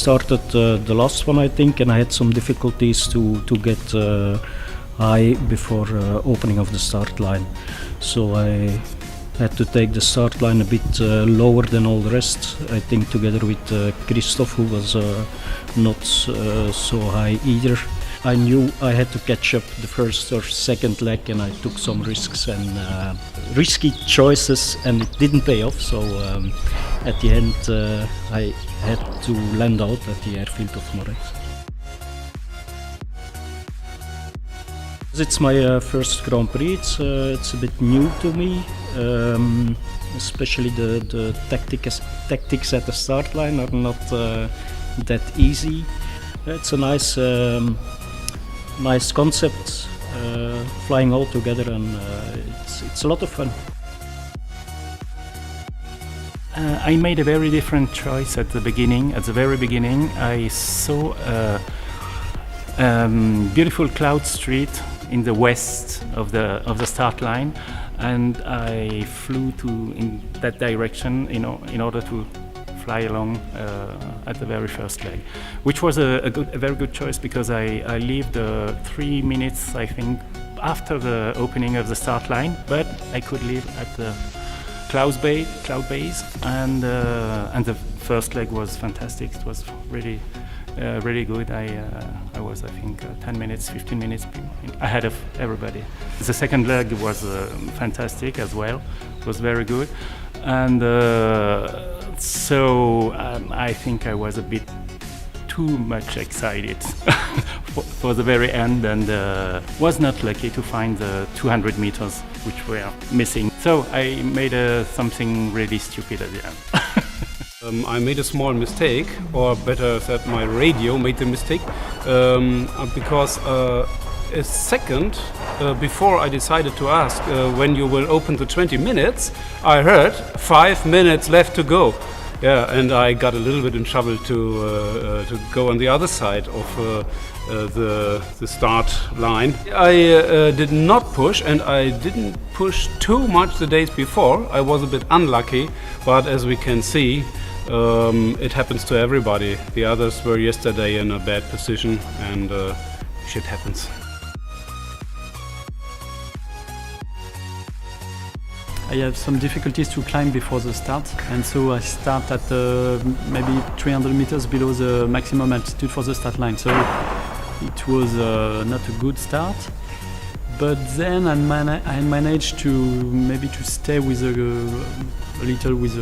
started the last one, I think, and I had some difficulties to get high before opening of the start line. So I had to take the start line a bit lower than all the rest, I think, together with Christoph, who was not so high either. I knew I had to catch up the first or second leg, and I took some risks and risky choices, and it didn't pay off. So at the end, I had to land out at the airfield of Moret. It's my first Grand Prix. It's a bit new to me, especially the tactics at the start line are not that easy. It's a nice concept, flying all together, and it's a lot of fun. I made a very different choice at the beginning. At the very beginning, I saw a beautiful cloud street in the west of the start line, and I flew in that direction, in order to fly along at the very first leg, which was a very good choice, because I lived 3 minutes, I think, after the opening of the start line, but I could live at the cloud base, and the first leg was fantastic. It was really good. I was, I think, 10 minutes, 15 minutes ahead of everybody. The second leg was fantastic as well. It was very good, and so I think I was a bit too much excited for the very end, and was not lucky to find the 200 meters which were missing. So I made something really stupid at the end. I made a small mistake, or better said, my radio made the mistake, because a second before I decided to ask when you will open the 20 minutes, I heard 5 minutes left to go. Yeah, and I got a little bit in trouble to go on the other side of the start line. I did not push, and I didn't push too much the days before. I was a bit unlucky, but as we can see, it happens to everybody. The others were yesterday in a bad position, and shit happens. I have some difficulties to climb before the start, and so I start at maybe 300 meters below the maximum altitude for the start line. So it was not a good start, but then I managed to stay with a little with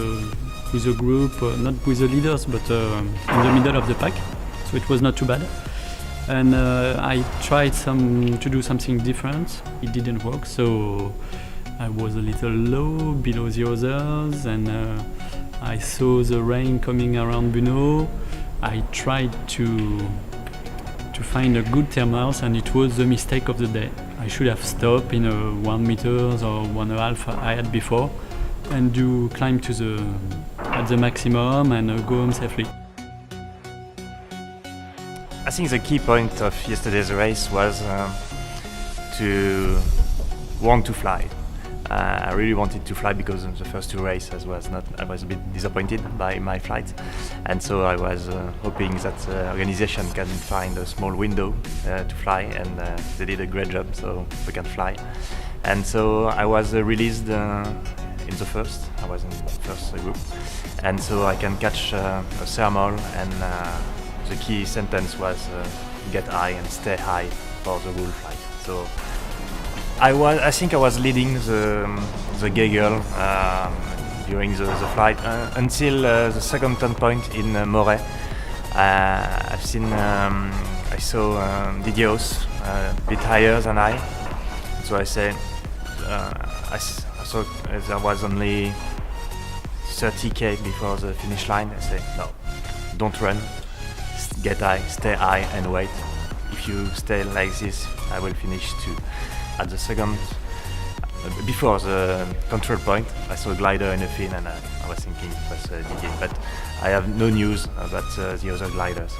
a group, not with the leaders, but in the middle of the pack. So it was not too bad. And I tried to do something different. It didn't work, so I was a little low below the others, and I saw the rain coming around Buno. I tried to find a good thermals, and it was the mistake of the day. I should have stopped in 1 meter or 1.5 I had before, and climb at the maximum and go home safely. I think the key point of yesterday's race was to want to fly. I really wanted to fly, because in the first 2 races I was a bit disappointed by my flight, and so I was hoping that the organization can find a small window to fly, and they did a great job, so we can fly. And so I was released in the first. I was in the first group, and so I can catch a thermal, and the key sentence was get high and stay high for the whole flight. So I think I was leading the Gaggle during the flight until the second turn point in Moret. I saw Didier's a bit higher than I, so I said I thought there was only 30k before the finish line. I said, no, don't run, get high, stay high and wait. If you stay like this, I will finish too. At the second, before the control point, I saw a glider in the fin, and I was thinking it was Didier, but I have no news about the other gliders.